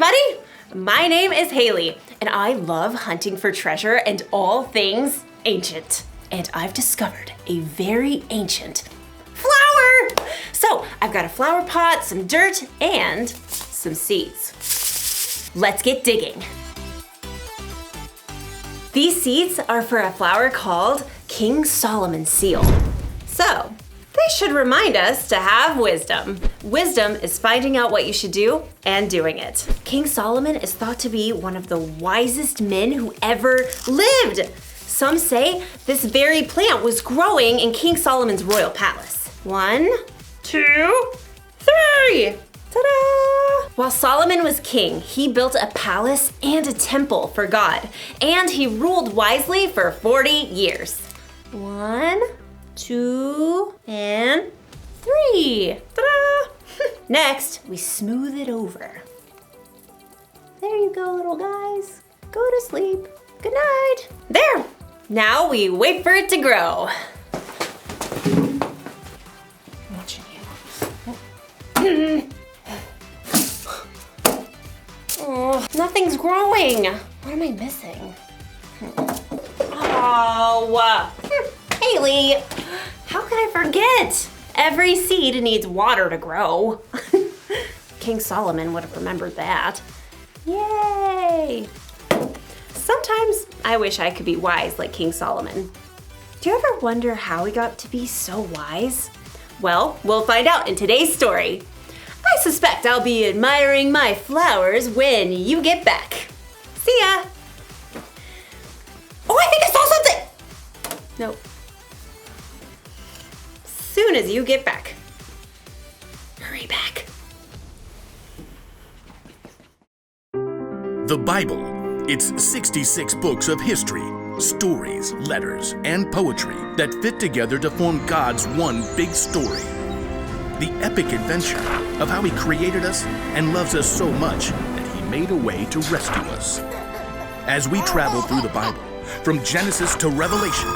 everybody! My name is Haley, and I love hunting for treasure and all things ancient. And I've discovered a very ancient flower! So, I've got a flower pot, some dirt, and some seeds. Let's get digging. These seeds are for a flower called King Solomon's seal. So, they should remind us to have wisdom. Wisdom is finding out what you should do and doing it. King Solomon is thought to be one of the wisest men who ever lived. Some say this very plant was growing in King Solomon's royal palace. 1, 2, 3! Ta-da! While Solomon was king, he built a palace and a temple for God, and he ruled wisely for 40 years. 1, 2, and 3. Ta-da! Next, we smooth it over. There you go, little guys. Go to sleep. Good night. There! Now we wait for it to grow. I'm watching you. Oh, nothing's growing. What am I missing? Oh, Haley, how can I forget? Every seed needs water to grow. King Solomon would have remembered that. Yay! Sometimes I wish I could be wise like King Solomon. Do you ever wonder how he got to be so wise? Well, we'll find out in today's story. I suspect I'll be admiring my flowers when you get back. See ya! Oh, I think I saw something! Nope. Soon as you get back. Hurry back. The Bible. It's 66 books of history, stories, letters, and poetry that fit together to form God's one big story. The epic adventure of how He created us and loves us so much that He made a way to rescue us. As we travel through the Bible, from Genesis to Revelation,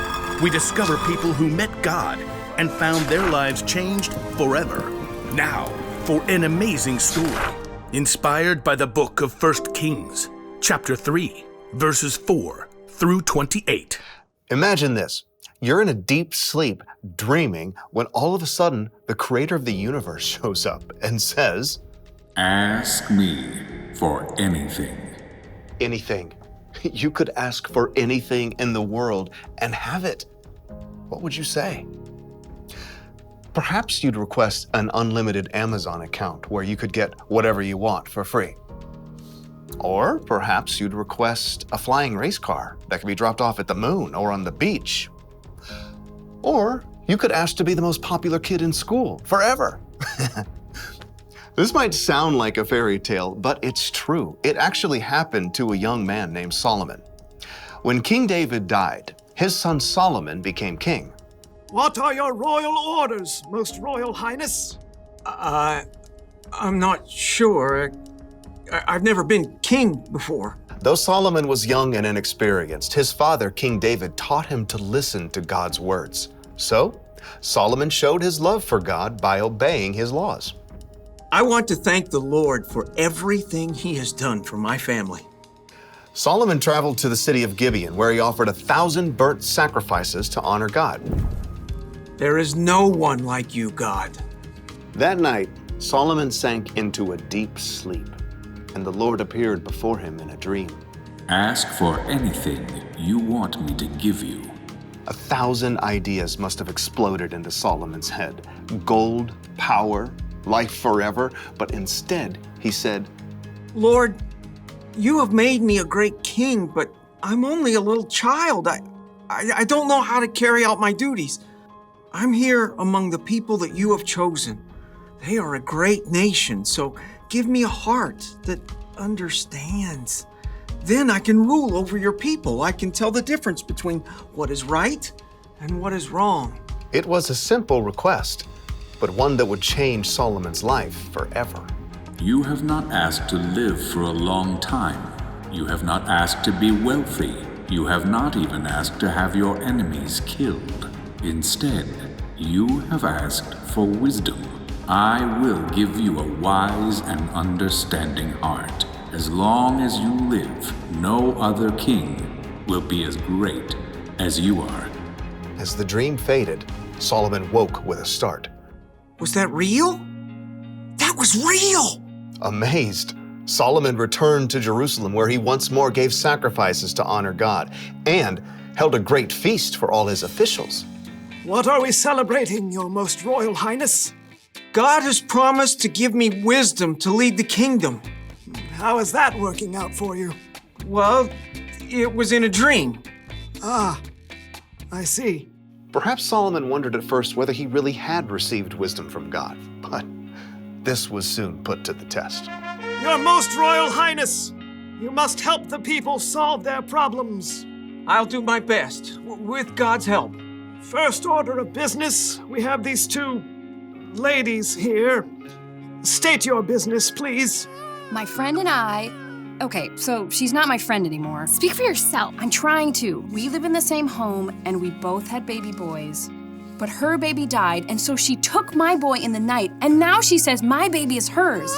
we discover people who met God and found their lives changed forever. Now, for an amazing story, inspired by the book of 1 Kings, chapter 3, verses 4 through 28. Imagine this. You're in a deep sleep, dreaming, when all of a sudden, the creator of the universe shows up and says, "Ask me for anything." Anything. You could ask for anything in the world and have it. What would you say? Perhaps you'd request an unlimited Amazon account where you could get whatever you want for free. Or perhaps you'd request a flying race car that could be dropped off at the moon or on the beach. Or you could ask to be the most popular kid in school forever. This might sound like a fairy tale, but it's true. It actually happened to a young man named Solomon. When King David died, his son Solomon became king. What are your royal orders, Most Royal Highness? I'm not sure. I've never been king before. Though Solomon was young and inexperienced, his father, King David, taught him to listen to God's words. So, Solomon showed his love for God by obeying his laws. I want to thank the Lord for everything He has done for my family. Solomon traveled to the city of Gibeon, where he offered 1,000 burnt sacrifices to honor God. There is no one like you, God. That night, Solomon sank into a deep sleep, and the Lord appeared before him in a dream. Ask for anything you want me to give you. 1,000 ideas must have exploded into Solomon's head. Gold, power, life forever. But instead, he said, Lord, you have made me a great king, but I'm only a little child. I don't know how to carry out my duties. I'm here among the people that you have chosen. They are a great nation, so give me a heart that understands. Then I can rule over your people. I can tell the difference between what is right and what is wrong. It was a simple request, but one that would change Solomon's life forever. You have not asked to live for a long time. You have not asked to be wealthy. You have not even asked to have your enemies killed. Instead, you have asked for wisdom. I will give you a wise and understanding heart, As long as you live, no other king will be as great as you are. As the dream faded, Solomon woke with a start. Was that real? That was real! Amazed, Solomon returned to Jerusalem, where he once more gave sacrifices to honor God and held a great feast for all his officials. What are we celebrating, Your Most Royal Highness? God has promised to give me wisdom to lead the kingdom. How is that working out for you? Well, it was in a dream. Ah, I see. Perhaps Solomon wondered at first whether he really had received wisdom from God, but this was soon put to the test. Your Most Royal Highness, you must help the people solve their problems. I'll do my best, with God's help. First order of business, we have these two ladies here. State your business, please. My friend and I... Okay, so she's not my friend anymore. Speak for yourself. I'm trying to. We live in the same home, and we both had baby boys. But her baby died, and so she took my boy in the night, and now she says my baby is hers.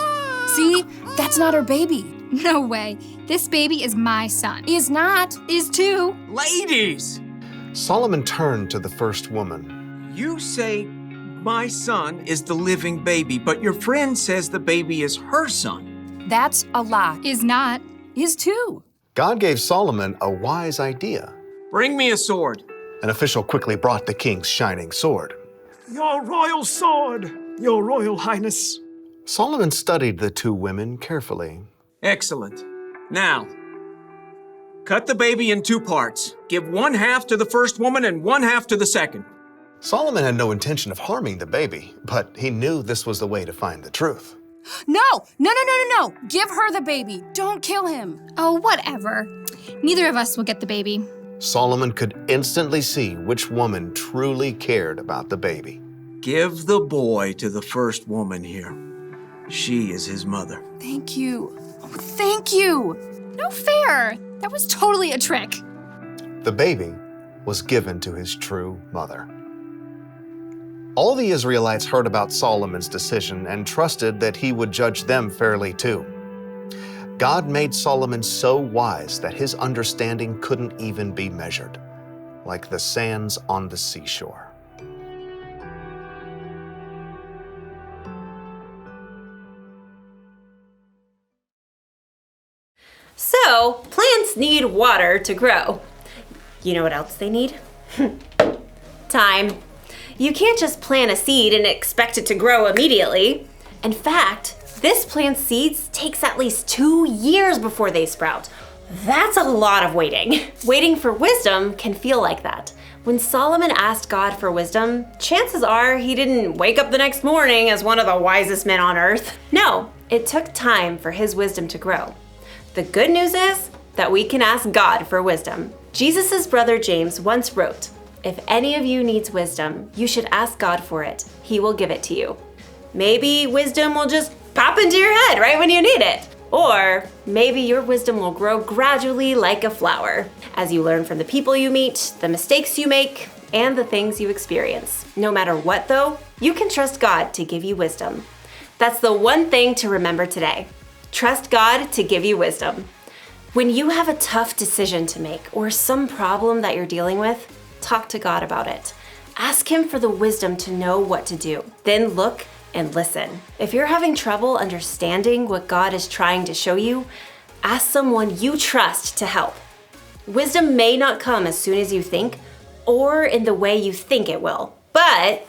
See? That's not her baby. No way. This baby is my son. Is not. Is too. Ladies! Solomon turned to the first woman. You say my son is the living baby, but your friend says the baby is her son. That's a lie. Is not. Is too. God gave Solomon a wise idea. Bring me a sword. An official quickly brought the king's shining sword. Your royal sword, Your Royal Highness. Solomon studied the two women carefully. Excellent. Now, cut the baby in two parts. Give one half to the first woman and one half to the second. Solomon had no intention of harming the baby, but he knew this was the way to find the truth. No! Give her the baby. Don't kill him. Oh, whatever. Neither of us will get the baby. Solomon could instantly see which woman truly cared about the baby. Give the boy to the first woman here. She is his mother. Thank you. Oh, thank you. No fair. That was totally a trick. The baby was given to his true mother. All the Israelites heard about Solomon's decision and trusted that he would judge them fairly too. God made Solomon so wise that his understanding couldn't even be measured, like the sands on the seashore. So, plants need water to grow. You know what else they need? Time. You can't just plant a seed and expect it to grow immediately. In fact, this plant's seeds takes at least 2 years before they sprout. That's a lot of waiting. Waiting for wisdom can feel like that. When Solomon asked God for wisdom, chances are he didn't wake up the next morning as one of the wisest men on earth. No, it took time for his wisdom to grow. The good news is that we can ask God for wisdom. Jesus' brother James once wrote, "If any of you needs wisdom, you should ask God for it. He will give it to you." Maybe wisdom will just pop into your head right when you need it. Or maybe your wisdom will grow gradually like a flower as you learn from the people you meet, the mistakes you make, and the things you experience. No matter what though, you can trust God to give you wisdom. That's the one thing to remember today. Trust God to give you wisdom. When you have a tough decision to make or some problem that you're dealing with, talk to God about it. Ask Him for the wisdom to know what to do. Then look and listen. If you're having trouble understanding what God is trying to show you, ask someone you trust to help. Wisdom may not come as soon as you think or in the way you think it will, but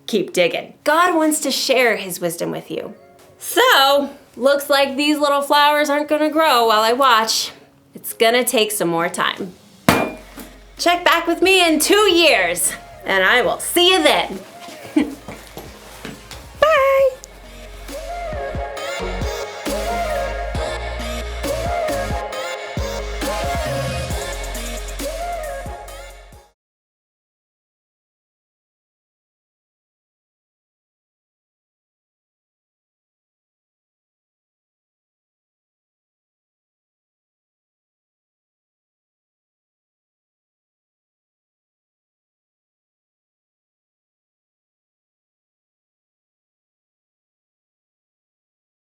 keep digging. God wants to share His wisdom with you. So, looks like these little flowers aren't gonna grow while I watch. It's gonna take some more time. Check back with me in 2 years, and I will see you then.